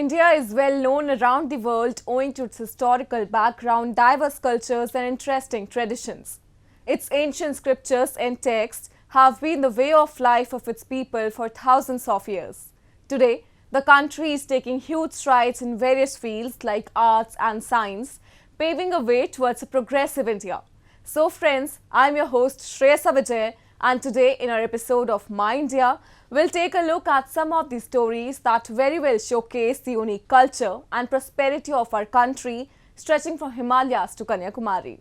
India is well known around the world owing to its historical background, diverse cultures, and interesting traditions. Its ancient scriptures and texts have been the way of life of its people for thousands of years. Today, the country is taking huge strides in various fields like arts and science, paving a way towards a progressive India. So friends, I'm your host Shreyasa Vijay, and today in our episode of My India, we'll take a look at some of the stories that very well showcase the unique culture and prosperity of our country, stretching from Himalayas to Kanyakumari.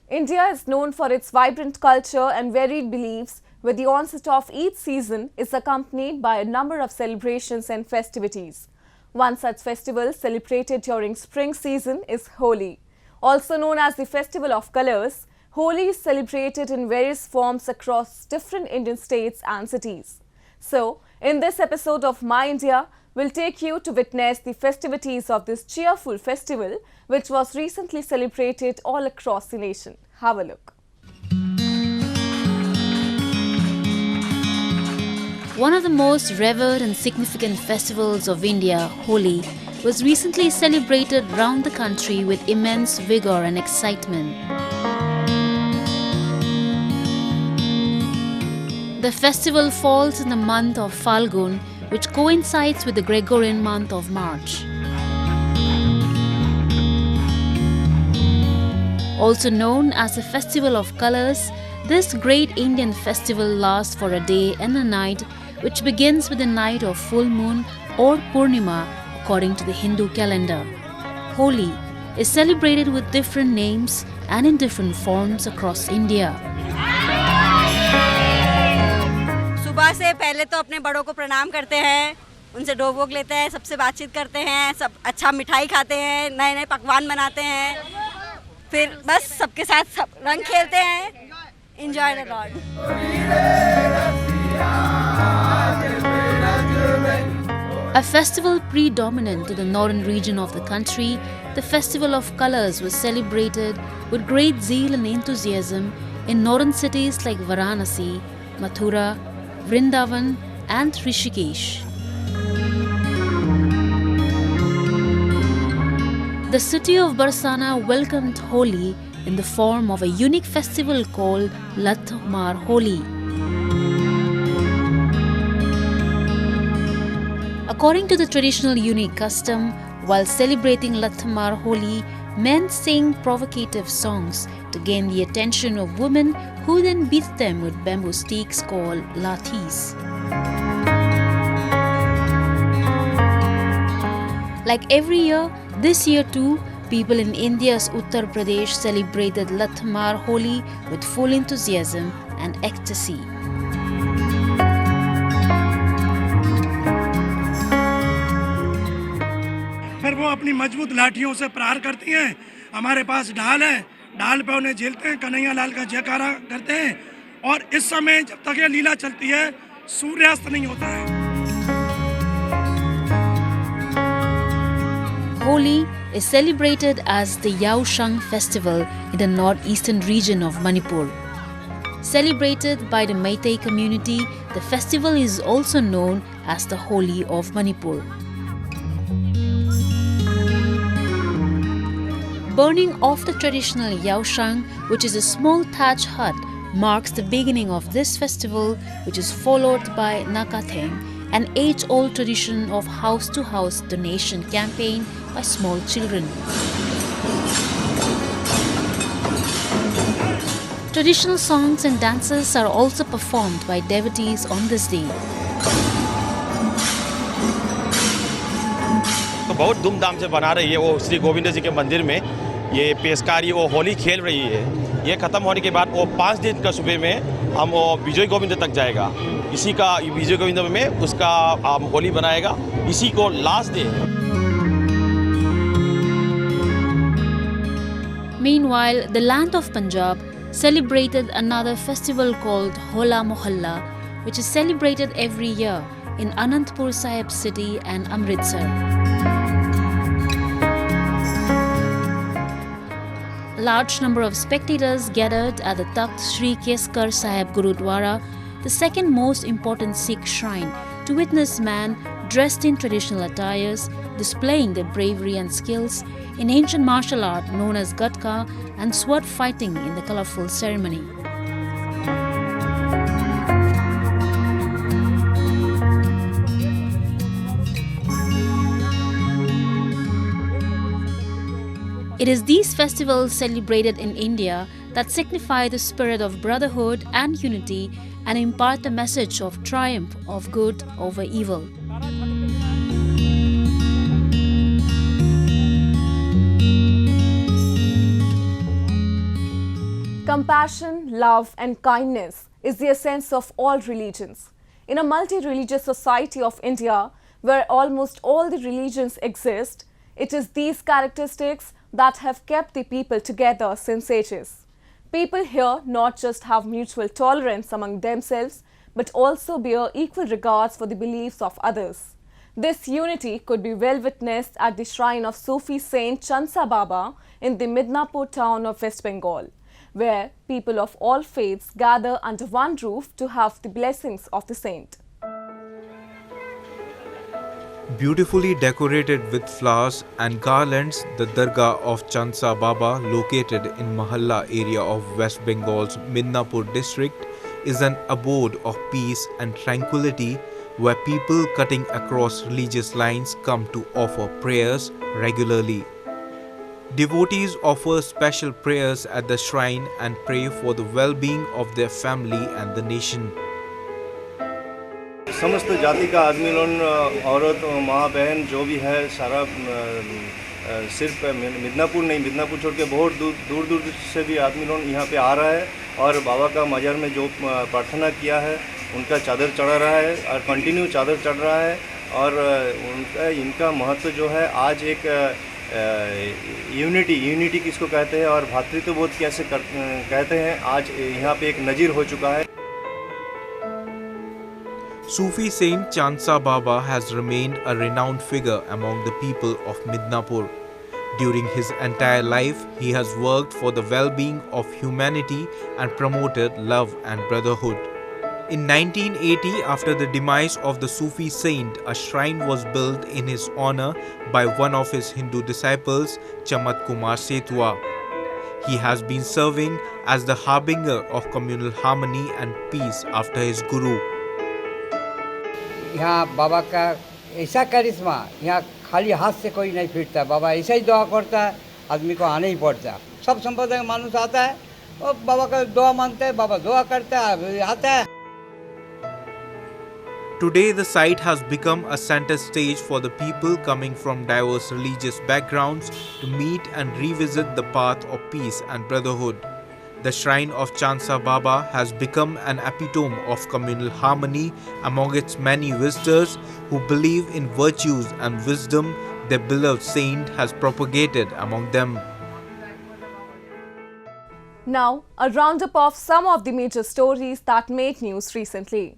India is known for its vibrant culture and varied beliefs, where the onset of each season is accompanied by a number of celebrations and festivities. One such festival celebrated during spring season is Holi. Also known as the Festival of Colors, Holi is celebrated in various forms across different Indian states and cities. So, in this episode of My India, we'll take you to witness the festivities of this cheerful festival, which was recently celebrated all across the nation. Have a look. One of the most revered and significant festivals of India, Holi, was recently celebrated round the country with immense vigor and excitement. The festival falls in the month of Falgun, which coincides with the Gregorian month of March. Also known as the Festival of Colors, this great Indian festival lasts for a day and a night, which begins with the night of full moon or Purnima according to the Hindu calendar. Holi is celebrated with different names and in different forms across India. सुबह से पहले तो अपने बड़ों को प्रणाम करते हैं, उनसे डोब वोग लेते हैं, सबसे बातचीत करते हैं, सब अच्छा मिठाई खाते हैं, नए नए पकवान बनाते हैं, फिर बस सबके साथ सब रंग खेलते हैं, enjoy the Lord. A festival predominant to the northern region of the country, the Festival of Colors was celebrated with great zeal and enthusiasm in northern cities like Varanasi, Mathura, Vrindavan and Rishikesh. The city of Barsana welcomed Holi in the form of a unique festival called Lat Mar Holi. According to the traditional unique custom, while celebrating Lat Mar Holi, men sing provocative songs to gain the attention of women who then beat them with bamboo sticks called lathis. Like every year, this year too, people in India's Uttar Pradesh celebrated Lat Mar Holi with full enthusiasm and ecstasy. फिर वो अपनी मजबूत लाठियों से प्रहार करती हैं। हमारे पास ढाल है, ढाल पे उन्हें झेलते हैं, कन्हैया लाल का जयकारा करते हैं और इस समय जब तक ये लीला चलती है सूर्यास्त नहीं होता है। Holi is celebrated as the Yaoshang festival in the northeastern region of Manipur. Celebrated by the Meitei community, the festival is also known as the Holi of Manipur. Burning of the traditional Yaoshang, which is a small thatch hut, marks the beginning of this festival, which is followed by Nakatheng, an age-old tradition of house-to-house donation campaign by small children. Traditional songs and dances are also performed by devotees on this day. तो बहुत धूमधाम से बना रही है वो श्री गोविंद जी के मंदिर में ये पेशकारी वो होली खेल रही है। ये ख़त्म होने के बाद वो 5 दिन का सुबह में हम वो विजय गोविंद तक जाएगा। इसी का विजय गोविंद में उसका होली बनाएगा, इसी को last day. Meanwhile, the land of Punjab celebrated another festival called Hola Mohalla, which is celebrated every year in Anandpur Sahib city and Amritsar. Large number of spectators gathered at the Takht Sri Keskar Sahib Gurudwara the second most important Sikh shrine, to witness men dressed in traditional attires, displaying their bravery and skills in ancient martial art known as Gatka and sword fighting in the colourful ceremony. It is these festivals celebrated in India that signify the spirit of brotherhood and unity and impart the message of triumph of good over evil. Compassion, love and kindness is the essence of all religions. In a multi-religious society of India, where almost all the religions exist, it is these characteristics that have kept the people together since ages. People here not just have mutual tolerance among themselves, but also bear equal regards for the beliefs of others. This unity could be well witnessed at the shrine of Sufi Saint Chansa Baba in the Midnapur town of West Bengal, where people of all faiths gather under one roof to have the blessings of the saint. Beautifully decorated with flowers and garlands, the Dargah of Chansa Baba, located in Mahalla area of West Bengal's Midnapur district, is an abode of peace and tranquility where people cutting across religious lines come to offer prayers regularly. Devotees offer special prayers at the shrine and pray for the well-being of their family and the nation. समस्त जाति का आदमी लोग, औरत, माँ बहन जो भी है सारा सिर्फ मिदनापुर नहीं, मिदनापुर छोड़ के बहुत दूर दूर से भी आदमी लोग यहाँ पे आ रहा है और बाबा का मजार में जो प्रार्थना किया है उनका चादर चढ़ा रहा है और कंटिन्यू चादर चढ़ रहा है और इनका महत्व जो है आज एक यूनिटी किसको कहते हैं और भातृत्वबोध कैसे कहते हैं, आज यहाँ पे एक नज़ीर हो चुका है. Sufi Saint Chansa Baba has remained a renowned figure among the people of Midnapur. During his entire life, he has worked for the well-being of humanity and promoted love and brotherhood. In 1980, after the demise of the Sufi saint, a shrine was built in his honor by one of his Hindu disciples, Chamat Kumar Setwa. He has been serving as the harbinger of communal harmony and peace after his guru. यहाँ बाबा का ऐसा करिश्मा, यहाँ खाली हाथ से कोई नहीं फिरता. बाबा ऐसा ही दुआ करता है, आदमी को आना ही पड़ता. सब संप्रदाय का मानुष आता है और बाबा का दुआ मांगता है, बाबा दुआ करता है, आता है. Today, the site has become a center stage for the people coming from diverse religious backgrounds to meet and revisit the path of peace and brotherhood. The shrine of Chansa Baba has become an epitome of communal harmony among its many visitors who believe in virtues and wisdom their beloved saint has propagated among them. Now, a roundup of some of the major stories that made news recently.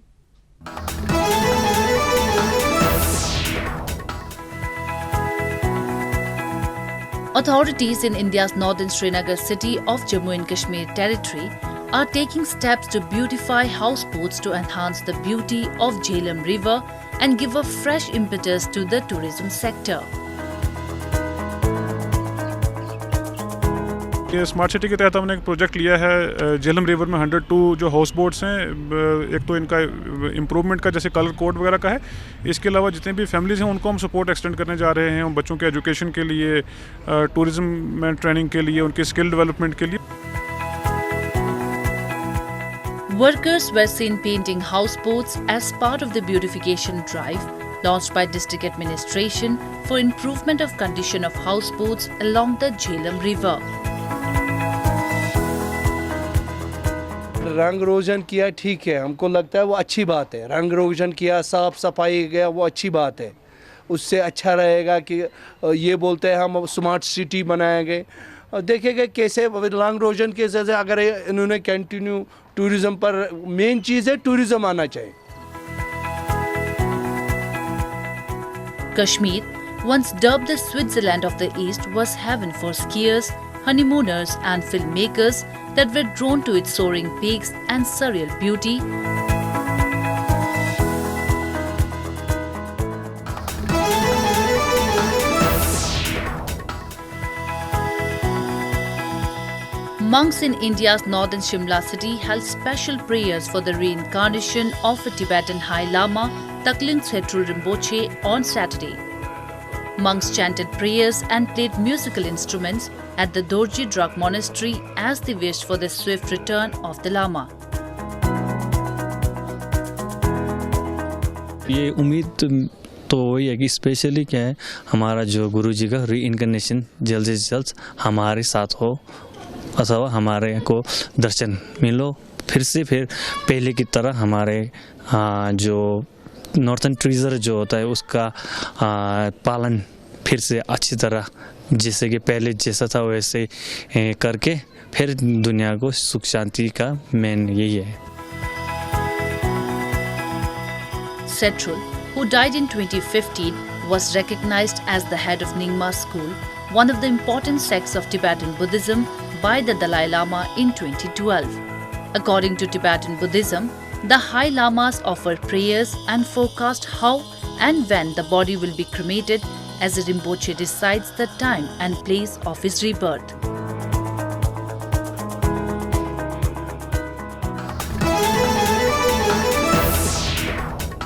Authorities in India's northern Srinagar city of Jammu and Kashmir territory are taking steps to beautify houseboats to enhance the beauty of Jhelum River and give a fresh impetus to the tourism sector. Smart city के तहत हमने एक project लिया है Jhelum river में 102 जो house boats हैं. एक तो इनका इम्प्रूवमेंट का जैसे कलर कोड वगैरह का है, इसके अलावा जितने भी फैमिलीज़ हैं उनको हम सपोर्ट एक्सटेंड करने जा रहे हैं बच्चों के एजुकेशन के लिए, टूरिज्म में ट्रेनिंग के लिए, उनके स्किल डेवलपमेंट के लिए. Workers were seen painting houseboats as part of the beautification drive launched by District Administration for improvement of condition of houseboats along the Jhelum River. रंग रोगन किया, ठीक है, हमको लगता है वो अच्छी बात है. रंग रोगन किया, साफ सफाई गया, वो अच्छी बात है. उससे अच्छा रहेगा कि ये बोलते हैं हम स्मार्ट सिटी बनाएंगे. और देखेंगे कैसे रंग रोगन के जैसे अगर इन्होंने कंटिन्यू टूरिज्म पर, मेन चीज़ है टूरिज्म आना चाहिए. Kashmir, once dubbed the Switzerland of the East, was heaven for skiers, honeymooners and filmmakers that were drawn to its soaring peaks and surreal beauty. Monks in India's northern Shimla city held special prayers for the reincarnation of a Tibetan High Lama, Taklung Tshedrul Rinpoche, on Saturday. Monks chanted prayers and played musical instruments at the Dorji Drug Monastery as they wished for the swift return of the Lama. ये उम्मीद तो वही है कि specially क्या है हमारा जो गुरु जी का रीइंcarnation जल्द से जल्द हमारे साथ हो अथवा हमारे को दर्शन मिलो फिर पहले की तरह हमारे जो नॉर्थन ट्रेजर जो होता है उसका पालन फिर से अच्छी तरह जैसे कि पहले जैसा था वैसे करके फिर दुनिया को सुख शांति का मेन यही है. Tshedrul, who died in 2015, was recognized as the head of Nyingma school, one of the important sects of Tibetan Buddhism, by the Dalai Lama in 2012. According to Tibetan Buddhism, the High Lamas offer prayers and forecast how and when the body will be cremated as the Rinpoche decides the time and place of his rebirth.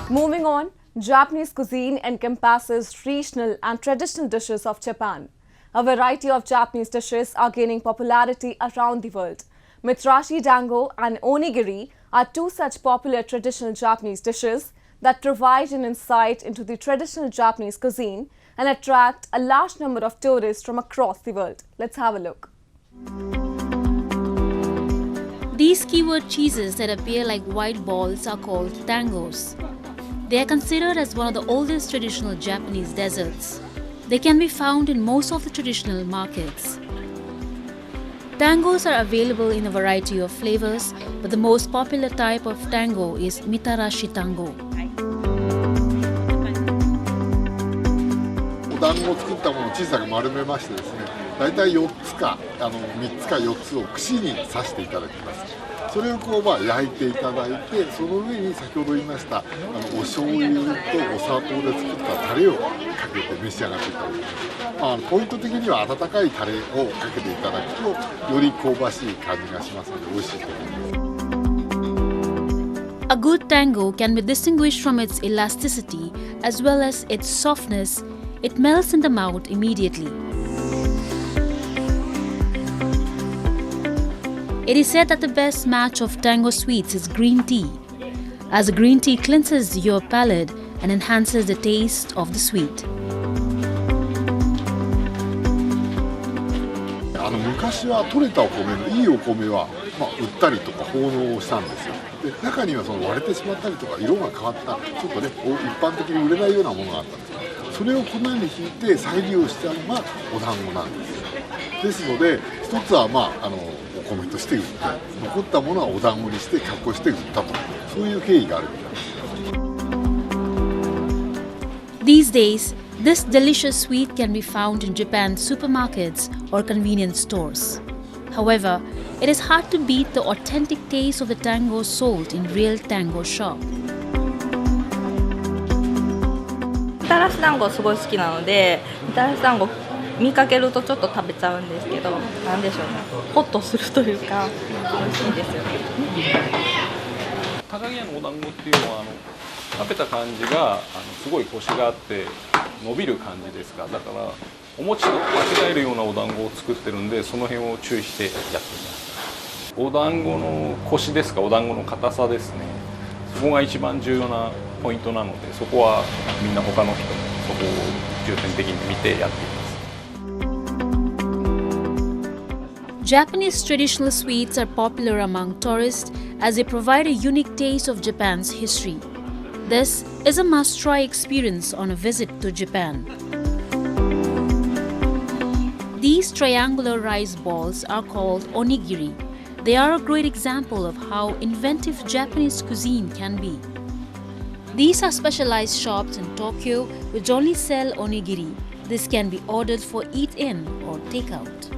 Moving on, Japanese cuisine encompasses regional and traditional dishes of Japan. A variety of Japanese dishes are gaining popularity around the world. Mitsushi dango and onigiri are two such popular traditional Japanese dishes that provide an insight into the traditional Japanese cuisine and attract a large number of tourists from across the world. Let's have a look. These keyword cheeses that appear like white balls are called tangos. They are considered as one of the oldest traditional Japanese desserts. They can be found in most of the traditional markets. Tangos are available in a variety of flavors, but the most popular type of tango is mitarashi tango. お団子を作ったものを小さく丸めましてですね、大体4つか3つか4つを串に刺していただきます。それをこう焼いていただいて、その上に先ほど言いましたお醤油とお砂糖で作ったタレをかけて召し上がっていただきます。ポイント的には温かいタレをかけていただくとより香ばしい感じがしますので美味しいと思います。 A good tango can be distinguished from its elasticity as well as its softness. It melts in the mouth immediately. It is said that the best match of tango sweets is green tea, as green tea cleanses your palate and enhances the taste of the sweet. 昔は取れたお米のいいお米は、売ったりとか奉納をしたんですよ。で中にはその割れてしまったりとか色が変わったちょっとね一般的に売れないようなものがあったんです。それを粉にひいて再利用したのがお団子なんですよ。ですので一つはお米として売って残ったものはお団子にして加工して売ったとそういう経緯があるみたいです。 These days, this delicious sweet can be found in Japan's supermarkets or convenience stores. However, it is hard to beat the authentic taste of the tango sold in real tango shop. みたらし団子すごい好きなので、みたらし団子見かけるとちょっと食べちゃうんですけど、なんでしょうね、ホッとするというか美味しいですよね。高木屋のお団子っていうのは食べた感じがすごいコシがあって伸びる感じですか。だからお餅と間違えるようなお団子を作ってるんでその辺を注意してやっています。お団子のコシですか、お団子の硬さですね。そこが一番重要なポイントなのでそこはみんな他の人もそこを重点的に見てやっています。 Japanese traditional sweets are popular among tourists as they provide a unique taste of Japan's history. This is a must-try experience on a visit to Japan. These triangular rice balls are called onigiri. They are a great example of how inventive Japanese cuisine can be. These are specialized shops in Tokyo which only sell onigiri. This can be ordered for eat-in or take-out.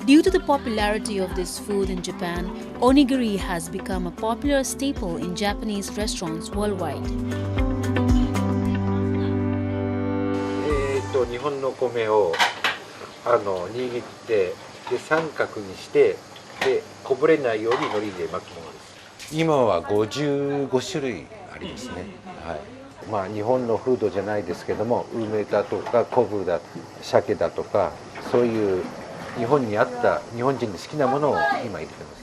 Due to the popularity of this food in Japan, onigiri has become a popular staple in Japanese restaurants worldwide. 日本の米を握ってで三角にしてでこぼれないように海苔で巻くものです。今は55種類ありますね。はい。まあ日本のフードじゃないですけども、梅だとか昆布だ、鮭だとかそういう日本にあった日本人の好きなものを今入れてます。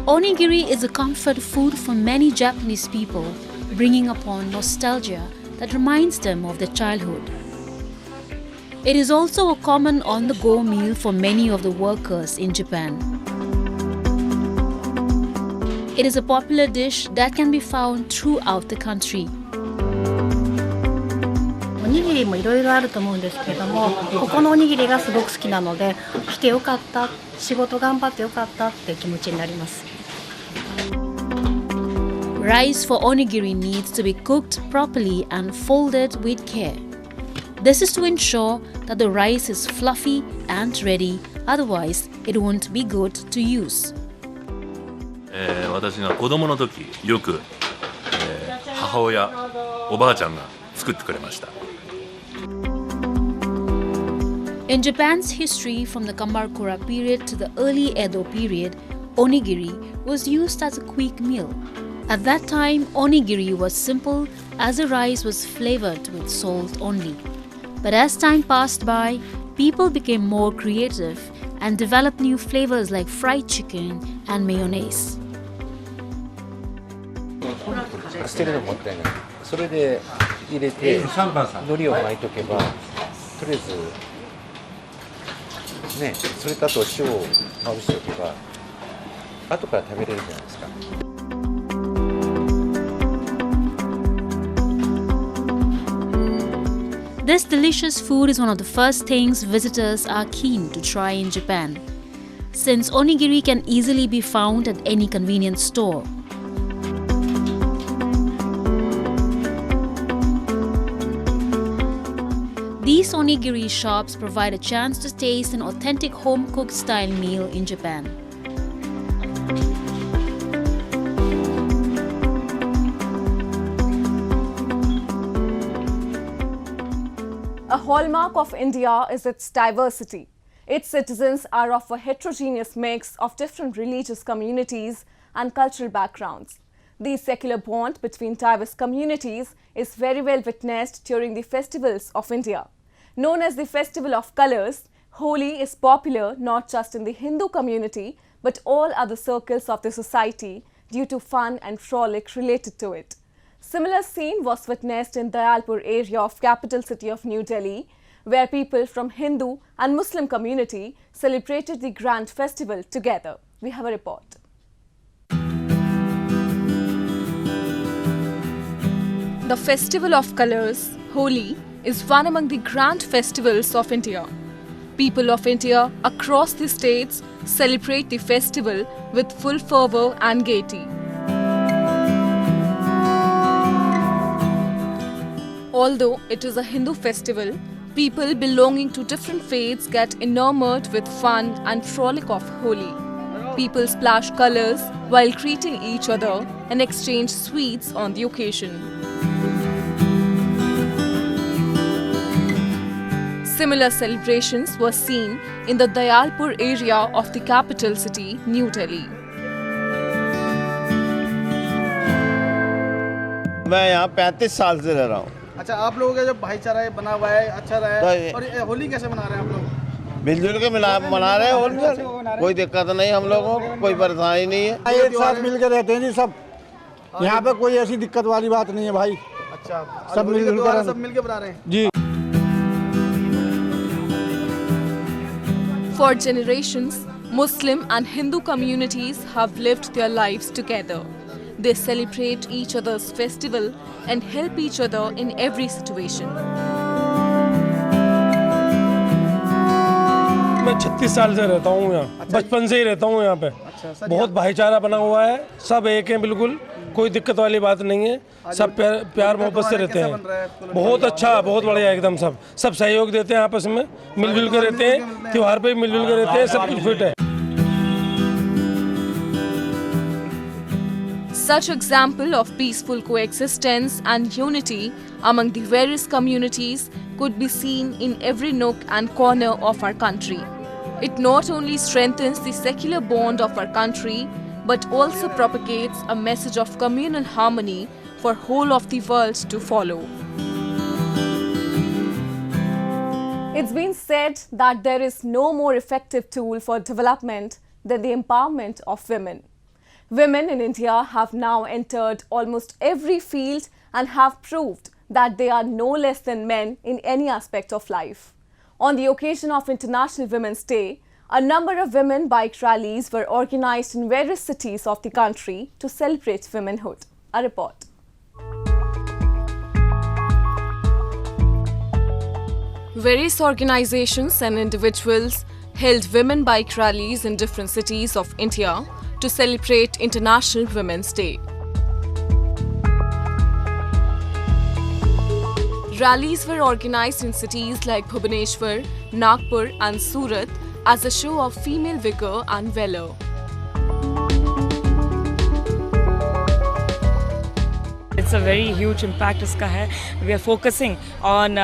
Onigiri is a comfort food for many Japanese people, bringing upon nostalgia that reminds them of their childhood. It is also a common on-the-go meal for many of the workers in Japan. It is a popular dish that can be found throughout the country. おにぎりもいろいろあると思うんですけども、ここのおにぎりがすごく好きなので、来てよかった、仕事頑張ってよかったって気持ちになります。Rice for onigiri needs to be cooked properly and folded with care. This is to ensure that the rice is fluffy and ready, otherwise it won't be good to use. 私が子供の時よく、母親おばあちゃんが作ってくれました。 In Japan's history from the Kamakura period to the early Edo period, onigiri was used as a quick meal. At that time, onigiri was simple as the rice was flavored with salt only. But as time passed by, people became more creative and developed new flavors like fried chicken and mayonnaise. 捨てるのもったいない。それで入れて海苔を巻いとけば、とりあえずね、それとあと塩をまぶしておけば、後から食べれるじゃないですか。This delicious food is one of the first things visitors are keen to try in Japan, since onigiri can easily be found at any convenience store. These onigiri shops provide a chance to taste an authentic home-cooked style meal in Japan. A hallmark of India is its diversity. Its citizens are of a heterogeneous mix of different religious communities and cultural backgrounds. The secular bond between diverse communities is very well witnessed during the festivals of India. Known as the Festival of Colours, Holi is popular not just in the Hindu community but all other circles of the society due to fun and frolic related to it. Similar scene was witnessed in Dayalpur area of capital city of New Delhi, where people from Hindu and Muslim community celebrated the grand festival together. We have a report. The Festival of Colours, Holi, is one among the grand festivals of India. People of India across the states celebrate the festival with full fervour and gaiety. Although it is a Hindu festival, people belonging to different faiths get enamored with fun and frolic of Holi. People splash colours while greeting each other and exchange sweets on the occasion. Similar celebrations were seen in the Dayalpur area of the capital city, New Delhi. मैं यहाँ 35 साल से रह रहा हूँ। अच्छा, आप लोगों का जो भाईचारा बना हुआ है अच्छा रहा है, और होली कैसे मना रहे हैं आप लोग? मिलजुल के मना रहे हैं होली, कोई दिक्कत नहीं हम लोगों को, कोई परेशानी नहीं है। एक साथ मिल के रहते हैं जी सब, यहाँ पे कोई ऐसी दिक्कत वाली बात नहीं है भाई। अच्छा, सब मिल के बना रहे हैं जी। For generations, Muslim and Hindu communities have lived their lives together. They celebrate each other's festival and help each other in every situation. मैं 36 साल से रहता हूँ यहाँ, बचपन से ही रहता हूँ यहाँ पे। बहुत भाईचारा बना हुआ है, सब एक हैं बिल्कुल, कोई दिक्कत वाली बात नहीं है, सब प्यार मोहब्बत से रहते हैं। बहुत अच्छा, बहुत बढ़िया एकदम, सब सहयोग देते हैं आपस में, मिलजुल कर रहते हैं, त्योहार पे मिलजुल कर रहते हैं, सब कुछ फिट है। Such example of peaceful coexistence and unity among the various communities could be seen in every nook and corner of our country. It not only strengthens the secular bond of our country, but also propagates a message of communal harmony for whole of the world to follow. It's been said that there is no more effective tool for development than the empowerment of women. Women in India have now entered almost every field and have proved that they are no less than men in any aspect of life. On the occasion of International Women's Day, a number of women bike rallies were organized in various cities of the country to celebrate womanhood. A report. Various organizations and individuals held women bike rallies in different cities of India to celebrate International Women's Day. Rallies were organized in cities like Bhubaneswar, Nagpur and Surat as a show of female vigor and valor. It's a very huge impact इसका है. We are focusing on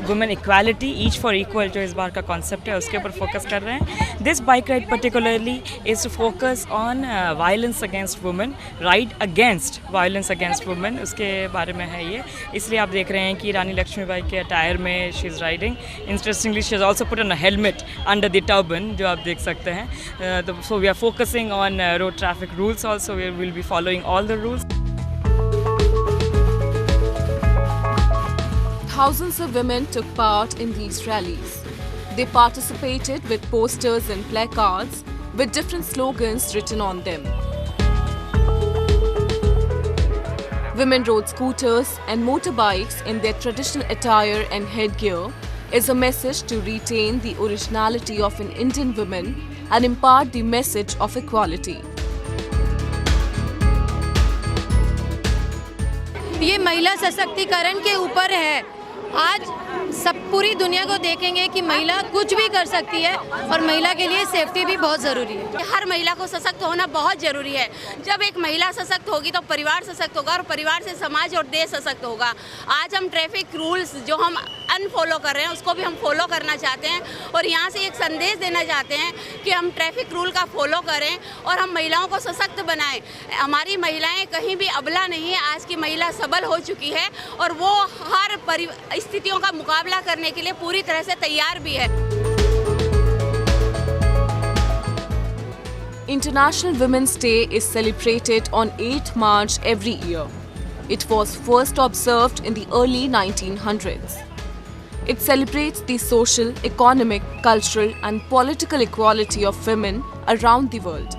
women equality, each for equal जो इस बार का concept है उसके ऊपर focus कर रहे हैं. This bike ride particularly is to focus on violence against women, ride against violence against women उसके बारे में है ये. इसलिए आप देख रहे हैं कि रानी लक्ष्मीबाई के attire में she is riding. Interestingly, she has also put on a helmet under the turban जो आप देख सकते हैं. So we are focusing on road traffic rules also. We will be following all the rules. Thousands of women took part in these rallies. They participated with posters and placards with different slogans written on them. Women rode scooters and motorbikes in their traditional attire and headgear as a message to retain the originality of an Indian woman and impart the message of equality. ये महिला सशक्तिकरण के ऊपर है. आज सब पूरी दुनिया को देखेंगे कि महिला कुछ भी कर सकती है और महिला के लिए सेफ्टी भी बहुत ज़रूरी है. हर महिला को सशक्त होना बहुत ज़रूरी है. जब एक महिला सशक्त होगी तो परिवार सशक्त होगा और परिवार से समाज और देश सशक्त होगा. आज हम ट्रैफिक रूल्स जो हम अनफॉलो कर रहे हैं उसको भी हम फॉलो करना चाहते हैं और यहाँ से एक संदेश देना चाहते हैं कि हम ट्रैफिक रूल का फॉलो करें और हम महिलाओं को सशक्त बनाएं. हमारी महिलाएं कहीं भी अबला नहीं है. आज की महिला सबल हो चुकी है और वो हर स्थितियों का मुकाबला करने के लिए पूरी तरह से तैयार भी है. International Women's Day is celebrated on 8th March every year. It was first observed in the early 1900s. It celebrates the social, economic, cultural and political equality of women around the world.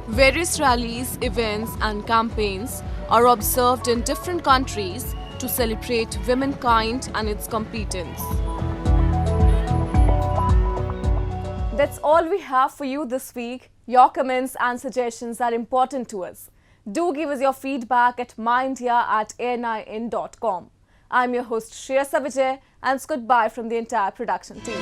Various rallies, events and campaigns are observed in different countries to celebrate womankind and its competence. That's all we have for you this week. Your comments and suggestions are important to us. Do give us your feedback at myindia@anin.com. I'm your host Shreya Savijay and it's goodbye from the entire production team.